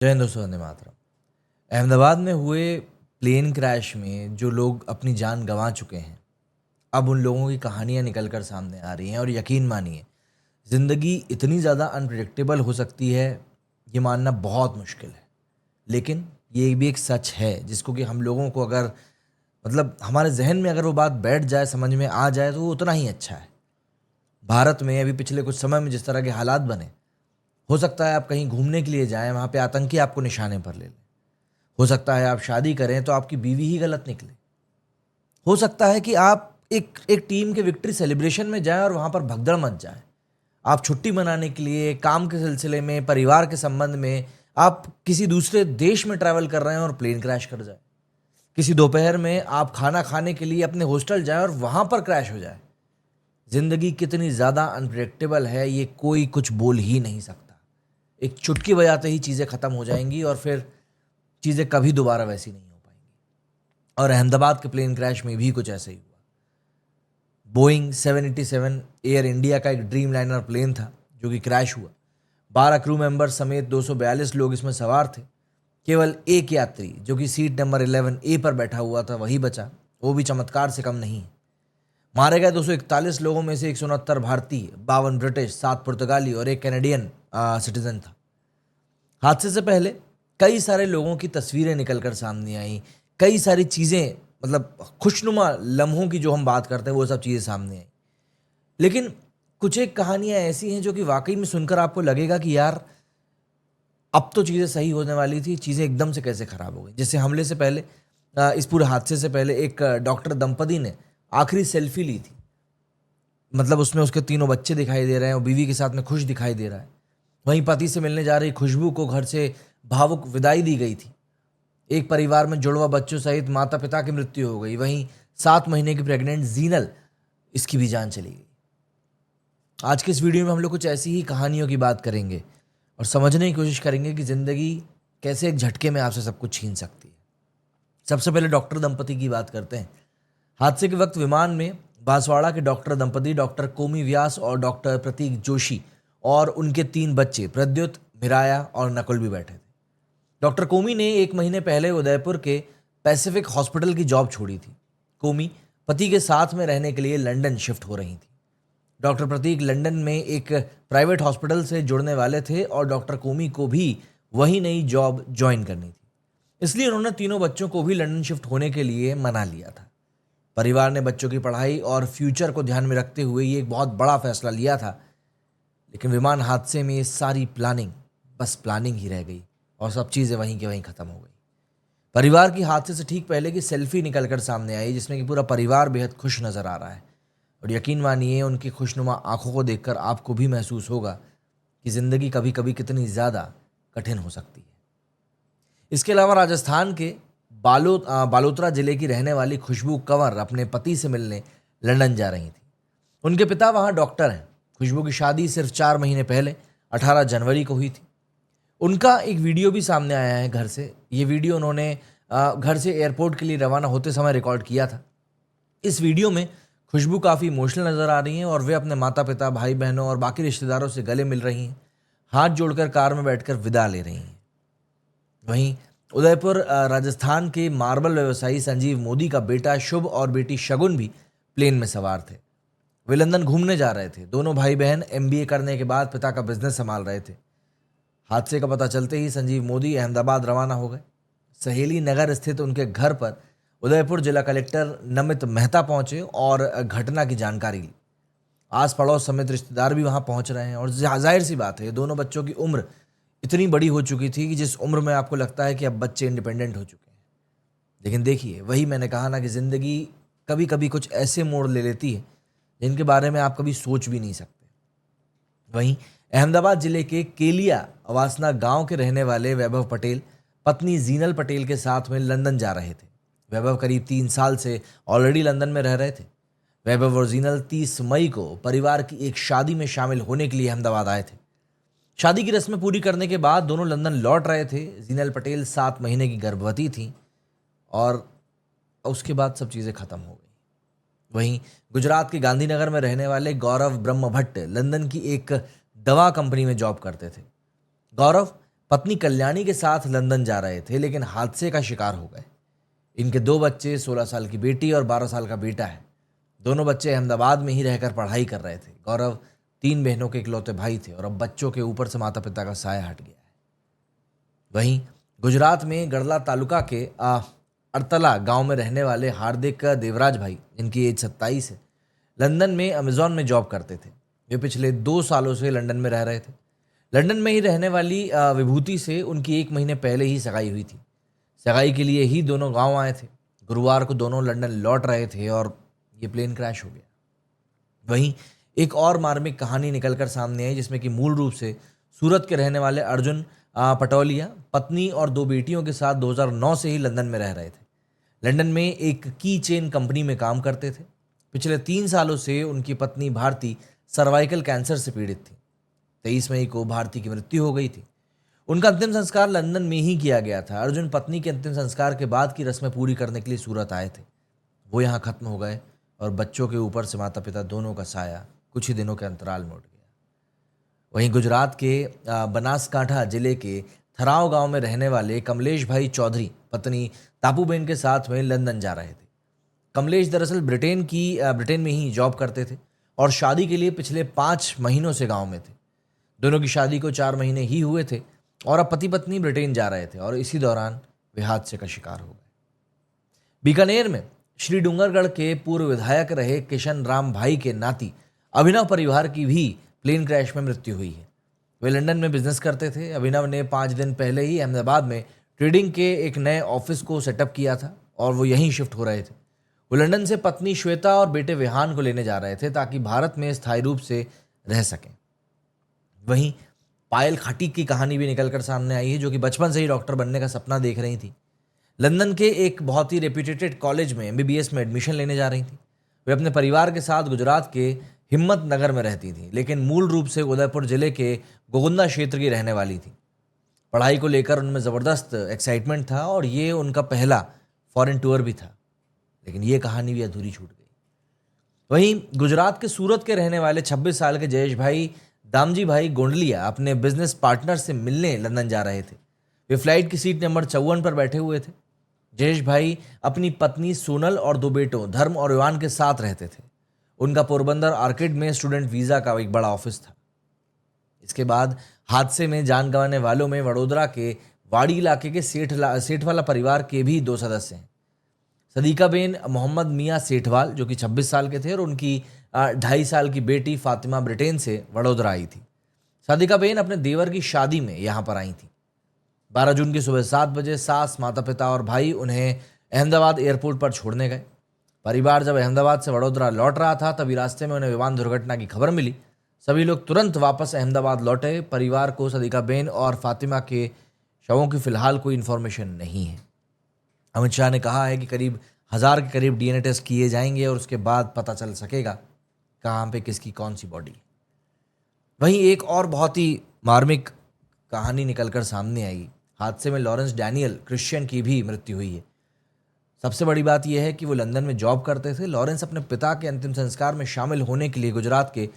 जय हिंद दोस्तों, वंदे मातरम। अहमदाबाद में हुए प्लेन क्रैश में जो लोग अपनी जान गंवा चुके हैं, अब उन लोगों की कहानियां निकल कर सामने आ रही हैं। और यकीन मानिए, ज़िंदगी इतनी ज़्यादा अनप्रिडिक्टेबल हो सकती है, ये मानना बहुत मुश्किल है। लेकिन ये भी एक सच है जिसको कि हम लोगों को अगर हमारे जहन में अगर वो बात बैठ जाए, समझ में आ जाए, तो वो उतना ही अच्छा है। भारत में अभी पिछले कुछ समय में जिस तरह के हालात बने, हो सकता है आप कहीं घूमने के लिए जाएं, वहाँ पे आतंकी आपको निशाने पर ले लें। हो सकता है आप शादी करें तो आपकी बीवी ही गलत निकले। हो सकता है कि आप एक एक टीम के विक्ट्री सेलिब्रेशन में जाएं और वहां पर भगदड़ मच जाए। आप छुट्टी मनाने के लिए, काम के सिलसिले में, परिवार के संबंध में आप किसी दूसरे देश में ट्रैवल कर रहे हैं और प्लेन क्रैश कर जाए। किसी दोपहर में आप खाना खाने के लिए अपने हॉस्टल जाएं और वहां पर क्रैश हो जाए। जिंदगी कितनी ज्यादा अनप्रेडिक्टेबल है, ये कोई कुछ बोल ही नहीं सकता। एक चुटकी बजाते ही चीजें खत्म हो जाएंगी और फिर चीजें कभी दोबारा वैसी नहीं हो पाएंगी। और अहमदाबाद के प्लेन क्रैश में भी कुछ ऐसा ही हुआ। बोइंग 787 एयर इंडिया का एक ड्रीम लाइनर प्लेन था जो कि क्रैश हुआ। 12 क्रू मेंबर समेत 242 लोग इसमें सवार थे। केवल एक यात्री जो कि सीट नंबर 11 ए पर बैठा हुआ था वही बचा। वो भी चमत्कार से कम नहीं। मारे गए 241 लोगों में से 169 भारतीय, 52 ब्रिटिश, 7 पुर्तगाली और एक कैनेडियन सिटीजन था। हादसे से पहले कई सारे लोगों की तस्वीरें निकलकर सामने आई। कई सारी चीज़ें, खुशनुमा लम्हों की जो हम बात करते हैं, वो सब चीज़ें सामने आई। लेकिन कुछ एक कहानियां ऐसी हैं जो कि वाकई में सुनकर आपको लगेगा कि यार, अब तो चीज़ें सही होने वाली थी, चीज़ें एकदम से कैसे खराब हो गई। जैसे हमले से पहले, इस पूरे हादसे से पहले एक डॉक्टर दंपति ने आखिरी सेल्फी ली थी। उसमें उसके तीनों बच्चे दिखाई दे रहे हैं और बीवी के साथ में खुश दिखाई दे रहा है। वहीं पति से मिलने जा रही खुशबू को घर से भावुक विदाई दी गई थी। एक परिवार में जुड़वा बच्चों सहित माता पिता की मृत्यु हो गई। वहीं 7 महीने की प्रेग्नेंट जीनल, इसकी भी जान चली गई। आज के इस वीडियो में हम लोग कुछ ऐसी ही कहानियों की बात करेंगे और समझने की कोशिश करेंगे कि जिंदगी कैसे एक झटके में आपसे सब कुछ छीन सकती है। सबसे पहले डॉक्टर दंपति की बात करते हैं। हादसे के वक्त विमान में बांसवाड़ा के डॉक्टर दंपति डॉक्टर कोमी व्यास और डॉक्टर प्रतीक जोशी और उनके 3 बच्चे प्रद्युत, मिराया और नकुल भी बैठे थे। डॉक्टर कोमी ने 1 महीने पहले उदयपुर के पैसिफिक हॉस्पिटल की जॉब छोड़ी थी। कोमी पति के साथ में रहने के लिए लंदन शिफ्ट हो रही थी। डॉक्टर प्रतीक लंदन में एक प्राइवेट हॉस्पिटल से जुड़ने वाले थे और डॉक्टर कोमी को भी वही नई जॉब ज्वाइन करनी थी। इसलिए उन्होंने तीनों बच्चों को भी लंदन शिफ्ट होने के लिए मना लिया था। परिवार ने बच्चों की पढ़ाई और फ्यूचर को ध्यान में रखते हुए ये एक बहुत बड़ा फैसला लिया था। लेकिन विमान हादसे में ये सारी प्लानिंग बस प्लानिंग ही रह गई और सब चीज़ें वहीं के वहीं खत्म हो गई। परिवार की हादसे से ठीक पहले की सेल्फी निकलकर सामने आई जिसमें कि पूरा परिवार बेहद खुश नजर आ रहा है। और यकीन मानिए, उनकी खुशनुमा आंखों को देखकर आपको भी महसूस होगा कि जिंदगी कभी कभी कितनी ज़्यादा कठिन हो सकती है। इसके अलावा राजस्थान के बालोतरा जिले की रहने वाली खुशबू कंवर अपने पति से मिलने लंदन जा रही थी। उनके पिता वहाँ डॉक्टर हैं। खुशबू की शादी सिर्फ 4 महीने पहले 18 जनवरी को हुई थी। उनका एक वीडियो भी सामने आया है घर से। ये वीडियो उन्होंने घर से एयरपोर्ट के लिए रवाना होते समय रिकॉर्ड किया था। इस वीडियो में खुशबू काफ़ी इमोशनल नज़र आ रही हैं और वे अपने माता पिता, भाई बहनों और बाकी रिश्तेदारों से गले मिल रही हैं। हाथ जोड़कर कार में बैठकर विदा ले रही हैं। वहीं उदयपुर राजस्थान के मार्बल व्यवसायी संजीव मोदी का बेटा शुभ और बेटी शगुन भी प्लेन में सवार थे। वे लंदन घूमने जा रहे थे। दोनों भाई बहन एमबीए करने के बाद पिता का बिजनेस संभाल रहे थे। हादसे का पता चलते ही संजीव मोदी अहमदाबाद रवाना हो गए। सहेली नगर स्थित उनके घर पर उदयपुर जिला कलेक्टर नमित मेहता पहुंचे और घटना की जानकारी ली। आस पड़ोस समेत रिश्तेदार भी वहां पहुंच रहे हैं और जाहिर सी बात है, ये दोनों बच्चों की उम्र इतनी बड़ी हो चुकी थी कि जिस उम्र में आपको लगता है कि अब बच्चे इंडिपेंडेंट हो चुके हैं। लेकिन देखिए, वही मैंने कहा ना कि ज़िंदगी कभी कभी कुछ ऐसे मोड़ ले लेती है जिनके बारे में आप कभी सोच भी नहीं सकते। वहीं अहमदाबाद जिले के केलिया अवासना गांव के रहने वाले वैभव पटेल पत्नी जीनल पटेल के साथ में लंदन जा रहे थे। वैभव करीब 3 साल से ऑलरेडी लंदन में रह रहे थे। वैभव और जीनल 30 मई को परिवार की एक शादी में शामिल होने के लिए अहमदाबाद आए थे। शादी की रस्में पूरी करने के बाद दोनों लंदन लौट रहे थे। जीनल पटेल 7 महीने की गर्भवती थी और उसके बाद सब चीज़ें खत्म हो गई। वहीं गुजरात के गांधीनगर में रहने वाले गौरव ब्रह्म भट्ट लंदन की एक दवा कंपनी में जॉब करते थे। गौरव पत्नी कल्याणी के साथ लंदन जा रहे थे, लेकिन हादसे का शिकार हो गए। इनके 2 बच्चे, 16 साल की बेटी और 12 साल का बेटा है। दोनों बच्चे अहमदाबाद में ही रहकर पढ़ाई कर रहे थे। गौरव 3 बहनों के इकलौते भाई थे और अब बच्चों के ऊपर से माता पिता का साया हट गया है। वहीं गुजरात में गढ़ला तालुका के अड़तला गांव में रहने वाले हार्दिक देवराज भाई, जिनकी एज 27 है, लंदन में अमेजॉन में जॉब करते थे। वे पिछले 2 सालों से लंदन में रह रहे थे। लंदन में ही रहने वाली विभूति से उनकी 1 महीने पहले ही सगाई हुई थी। सगाई के लिए ही दोनों गांव आए थे। गुरुवार को दोनों लंदन लौट रहे थे और ये प्लेन क्रैश हो गया। वहीं एक और मार्मिक कहानी निकलकर सामने आई, जिसमें कि मूल रूप से सूरत के रहने वाले अर्जुन पटौलिया पत्नी और 2 बेटियों के साथ 2009 से ही लंदन में रह रहे थे। लंदन में एक की चेन कंपनी में काम करते थे। पिछले 3 सालों से उनकी पत्नी भारती सर्वाइकल कैंसर से पीड़ित थी। 23 मई को भारती की मृत्यु हो गई थी। उनका अंतिम संस्कार लंदन में ही किया गया था। अर्जुन पत्नी के अंतिम संस्कार के बाद की रस्में पूरी करने के लिए सूरत आए थे। वो यहाँ खत्म हो गए और बच्चों के ऊपर से माता पिता दोनों का साया कुछ ही दिनों के अंतराल में उठ गया। वहीं गुजरात के बनासकांठा जिले के थराव गांव में रहने वाले कमलेश भाई चौधरी पत्नी तापूबेन के साथ में लंदन जा रहे थे। कमलेश दरअसल ब्रिटेन में ही जॉब करते थे और शादी के लिए पिछले 5 महीनों से गांव में थे। दोनों की शादी को 4 महीने ही हुए थे और अब पति पत्नी ब्रिटेन जा रहे थे और इसी दौरान वे हादसे का शिकार हो गए। बीकानेर में श्री डूंगरगढ़ के पूर्व विधायक रहे किशन राम भाई के नाती अभिनव परिवार की भी प्लेन क्रैश में मृत्यु हुई है। वे लंदन में बिजनेस करते थे। अभिनव ने 5 दिन पहले ही अहमदाबाद में ट्रेडिंग के एक नए ऑफिस को सेटअप किया था और वो यहीं शिफ्ट हो रहे थे। वो लंदन से पत्नी श्वेता और बेटे विहान को लेने जा रहे थे ताकि भारत में स्थायी रूप से रह सकें। वहीं पायल खटीक की कहानी भी निकलकर सामने आई है, जो कि बचपन से ही डॉक्टर बनने का सपना देख रही थी। लंदन के एक बहुत ही रेप्यूटेड कॉलेज में MBBS में एडमिशन लेने जा रही थी। वे अपने परिवार के साथ गुजरात के हिम्मत नगर में रहती थी, लेकिन मूल रूप से उदयपुर जिले के गोगुंदा क्षेत्र की रहने वाली थी। पढ़ाई को लेकर उनमें ज़बरदस्त एक्साइटमेंट था और ये उनका पहला फॉरेन टूर भी था, लेकिन ये कहानी भी अधूरी छूट गई। वहीं गुजरात के सूरत के रहने वाले 26 साल के जयेश भाई दामजी भाई गोंडलिया अपने बिजनेस पार्टनर से मिलने लंदन जा रहे थे। वे फ्लाइट की सीट नंबर 54 पर बैठे हुए थे। जयेश भाई अपनी पत्नी सोनल और 2 बेटों धर्म और युवान के साथ रहते थे। उनका पोरबंदर आर्किड में स्टूडेंट वीज़ा का एक बड़ा ऑफिस था। इसके बाद हादसे में जान गंवाने वालों में वडोदरा के वाड़ी इलाके के सेठवाला परिवार के भी 2 सदस्य हैं। सदीकाबेन मोहम्मद मियाँ सेठवाल, जो कि 26 साल के थे, और उनकी 2.5 साल की बेटी फातिमा ब्रिटेन से वडोदरा आई थी। सदीकाबेन अपने देवर की शादी में यहाँ पर आई थी। 12 जून की सुबह 7 बजे सास, माता पिता और भाई उन्हें अहमदाबाद एयरपोर्ट पर छोड़ने गए। परिवार जब अहमदाबाद से वडोदरा लौट रहा था, तभी रास्ते में उन्हें विमान दुर्घटना की खबर मिली। सभी लोग तुरंत वापस अहमदाबाद लौटे। परिवार को सदीकाबेन और फातिमा के शवों की फिलहाल कोई इन्फॉर्मेशन नहीं है। अमित शाह ने कहा है कि करीब 1000 के करीब DNA टेस्ट किए जाएंगे और उसके बाद पता चल सकेगा कहाँ पे किसकी कौन सी बॉडी है। वहीं एक और बहुत ही मार्मिक कहानी निकलकर सामने आई। हादसे में लॉरेंस डैनियल क्रिश्चियन की भी मृत्यु हुई है। सबसे बड़ी बात यह है कि वो लंदन में जॉब करते थे। लॉरेंस अपने पिता के अंतिम संस्कार में शामिल होने के लिए गुजरात के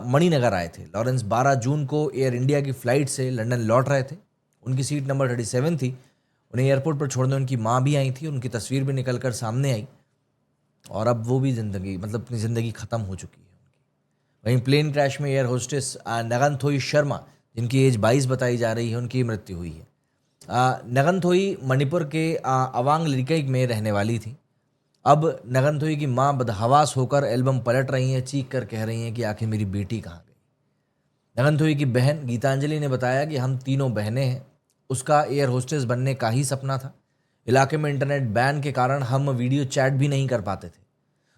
मणिनगर आए थे। लॉरेंस 12 जून को एयर इंडिया की फ़्लाइट से लंदन लौट रहे थे। उनकी सीट नंबर 37 थी। उन्हें एयरपोर्ट पर छोड़ने उनकी माँ भी आई थी। उनकी तस्वीर भी निकल कर सामने आई और अब वो भी अपनी ज़िंदगी ख़त्म हो चुकी है उनकी। वहीं प्लेन क्रैश में एयर होस्टेस नगनथोई शर्मा, जिनकी एज 22 बताई जा रही है, उनकी मृत्यु हुई है। नगनथोई मणिपुर के अवांग लिकई में रहने वाली थी। अब नगनथोई की माँ बदहवास होकर एल्बम पलट रही हैं, चीख कर कह रही हैं कि आखिर मेरी बेटी कहाँ गई। नगनथोई की बहन गीतांजलि ने बताया कि हम तीनों बहनें हैं। उसका एयर होस्टेस बनने का ही सपना था। इलाके में इंटरनेट बैन के कारण हम वीडियो चैट भी नहीं कर पाते थे।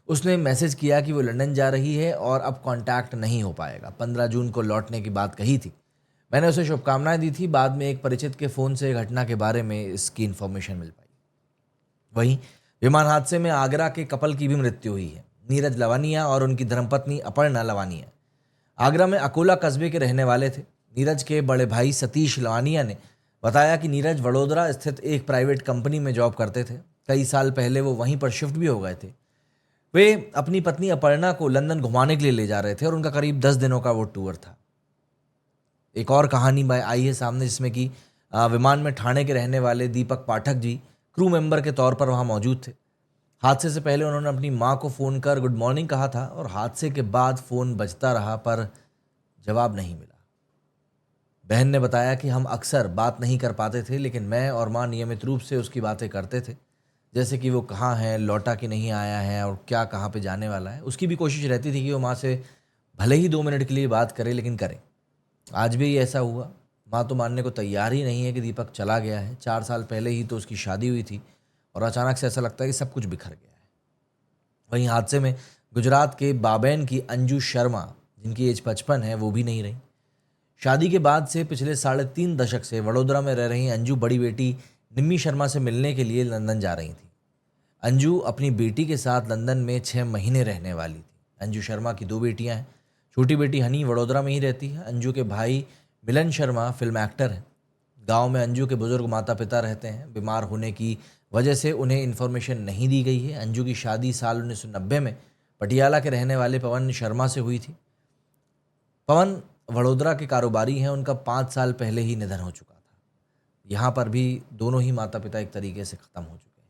उसने मैसेज किया कि वो लंदन जा रही है और अब कांटेक्ट नहीं हो पाएगा। 15 जून को लौटने की बात कही थी। मैंने उसे शुभकामनाएं दी थी। बाद में एक परिचित के फ़ोन से घटना के बारे में इसकी इन्फॉर्मेशन मिल पाई। वहीं विमान हादसे में आगरा के कपल की भी मृत्यु हुई है। नीरज लवानिया और उनकी धर्मपत्नी अपर्णा लवानिया आगरा में अकोला कस्बे के रहने वाले थे। नीरज के बड़े भाई सतीश लवानिया ने बताया कि नीरज वडोदरा स्थित एक प्राइवेट कंपनी में जॉब करते थे। कई साल पहले वो वहीं पर शिफ्ट भी हो गए थे। वे अपनी पत्नी अपर्णा को लंदन घुमाने के लिए ले जा रहे थे और उनका करीब 10 दिनों का वो टूर था। एक और कहानी आई है सामने जिसमें कि विमान में ठाणे के रहने वाले दीपक पाठक जी क्रू मेंबर के तौर पर वहाँ मौजूद थे। हादसे से पहले उन्होंने अपनी माँ को फ़ोन कर गुड मॉर्निंग कहा था और हादसे के बाद फ़ोन बजता रहा पर जवाब नहीं मिला। बहन ने बताया कि हम अक्सर बात नहीं कर पाते थे, लेकिन मैं और माँ नियमित रूप से उसकी बातें करते थे, जैसे कि वो कहाँ है, लौटा कि नहीं आया है और क्या कहाँ पे जाने वाला है। उसकी भी कोशिश रहती थी कि वो माँ से भले ही 2 मिनट के लिए बात करे, लेकिन करे। आज भी ऐसा हुआ। माँ तो मानने को तैयार ही नहीं है कि दीपक चला गया है। 4 साल पहले ही तो उसकी शादी हुई थी और अचानक से ऐसा लगता है कि सब कुछ बिखर गया है। वहीं हादसे में गुजरात के बाबैन की अंजू शर्मा, जिनकी एज 55 है, वो भी नहीं रही। शादी के बाद से पिछले 3.5 दशक से वडोदरा में रह रही अंजू बड़ी बेटी निम्मी शर्मा से मिलने के लिए लंदन जा रही थी। अंजू अपनी बेटी के साथ लंदन में 6 महीने रहने वाली थी। अंजू शर्मा की 2 बेटियां हैं। छोटी बेटी हनी वडोदरा में ही रहती है। अंजू के भाई मिलन शर्मा फिल्म एक्टर हैं। गांव में अंजू के बुजुर्ग माता पिता रहते हैं। बीमार होने की वजह से उन्हें इन्फॉर्मेशन नहीं दी गई है। अंजू की शादी साल 1990 में पटियाला के रहने वाले पवन शर्मा से हुई थी। पवन वडोदरा के कारोबारी हैं। उनका 5 साल पहले ही निधन हो चुका था। यहाँ पर भी दोनों ही माता पिता एक तरीके से ख़त्म हो चुके हैं।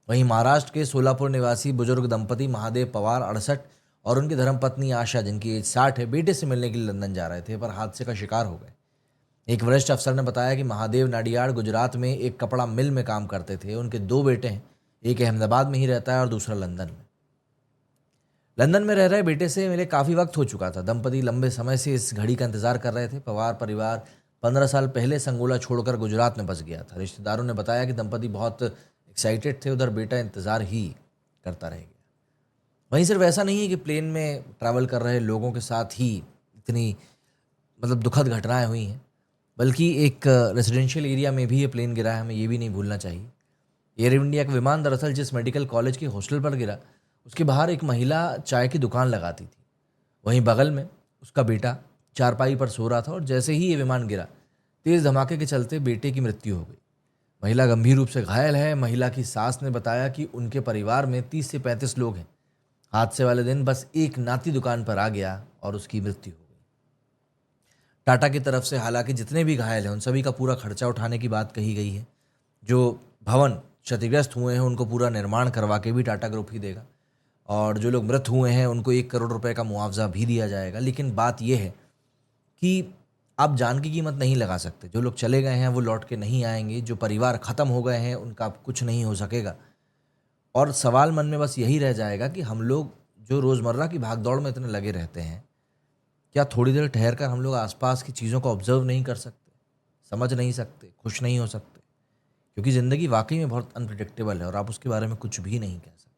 वहीं महाराष्ट्र के सोलापुर निवासी बुजुर्ग दंपति महादेव पवार 68 और उनकी धर्मपत्नी आशा, जिनकी एज 60 है, बेटे से मिलने के लिए लंदन जा रहे थे पर हादसे का शिकार हो गए। एक वरिष्ठ अफसर ने बताया कि महादेव नाडियाड गुजरात में एक कपड़ा मिल में काम करते थे। उनके 2 बेटे हैं, एक अहमदाबाद में ही रहता है और दूसरा लंदन में। लंदन में रह रहे बेटे से मिले काफ़ी वक्त हो चुका था। दंपति लंबे समय से इस घड़ी का इंतजार कर रहे थे। पवार परिवार 15 साल पहले संगोला छोड़कर गुजरात में बस गया था। रिश्तेदारों ने बताया कि दंपति बहुत एक्साइटेड थे, उधर बेटा इंतज़ार ही करता रह गया। वहीं सिर्फ ऐसा नहीं है कि प्लेन में ट्रैवल कर रहे लोगों के साथ ही इतनी दुखद घटनाएं हुई हैं, बल्कि एक रेजिडेंशियल एरिया में भी ये प्लेन गिरा है, हमें ये भी नहीं भूलना चाहिए। एयर इंडिया का विमान दरअसल जिस मेडिकल कॉलेज के हॉस्टल पर गिरा, उसके बाहर एक महिला चाय की दुकान लगाती थी। वहीं बगल में उसका बेटा चारपाई पर सो रहा था और जैसे ही ये विमान गिरा, तेज़ धमाके के चलते बेटे की मृत्यु हो गई। महिला गंभीर रूप से घायल है। महिला की सास ने बताया कि उनके परिवार में 30 से 35 लोग हैं। हादसे वाले दिन बस एक नाती दुकान पर आ गया और उसकी मृत्यु हो गई। टाटा की तरफ से हालांकि जितने भी घायल हैं उन सभी का पूरा खर्चा उठाने की बात कही गई है। जो भवन क्षतिग्रस्त हुए हैं उनको पूरा निर्माण करवा के भी टाटा ग्रुप ही देगा और जो लोग मृत हुए हैं उनको 1 करोड़ रुपए का मुआवजा भी दिया जाएगा। लेकिन बात यह है कि आप जान की कीमत नहीं लगा सकते। जो लोग चले गए हैं वो लौट के नहीं आएंगे। जो परिवार ख़त्म हो गए हैं उनका अब कुछ नहीं हो सकेगा। और सवाल मन में बस यही रह जाएगा कि हम लोग जो रोज़मर्रा की भागदौड़ में इतने लगे रहते हैं, क्या थोड़ी देर ठहर कर हम लोग आसपास की चीज़ों को ऑब्जर्व नहीं कर सकते, समझ नहीं सकते, खुश नहीं हो सकते? क्योंकि ज़िंदगी वाकई में बहुत अनप्रिडिक्टेबल है और आप उसके बारे में कुछ भी नहीं कह सकते।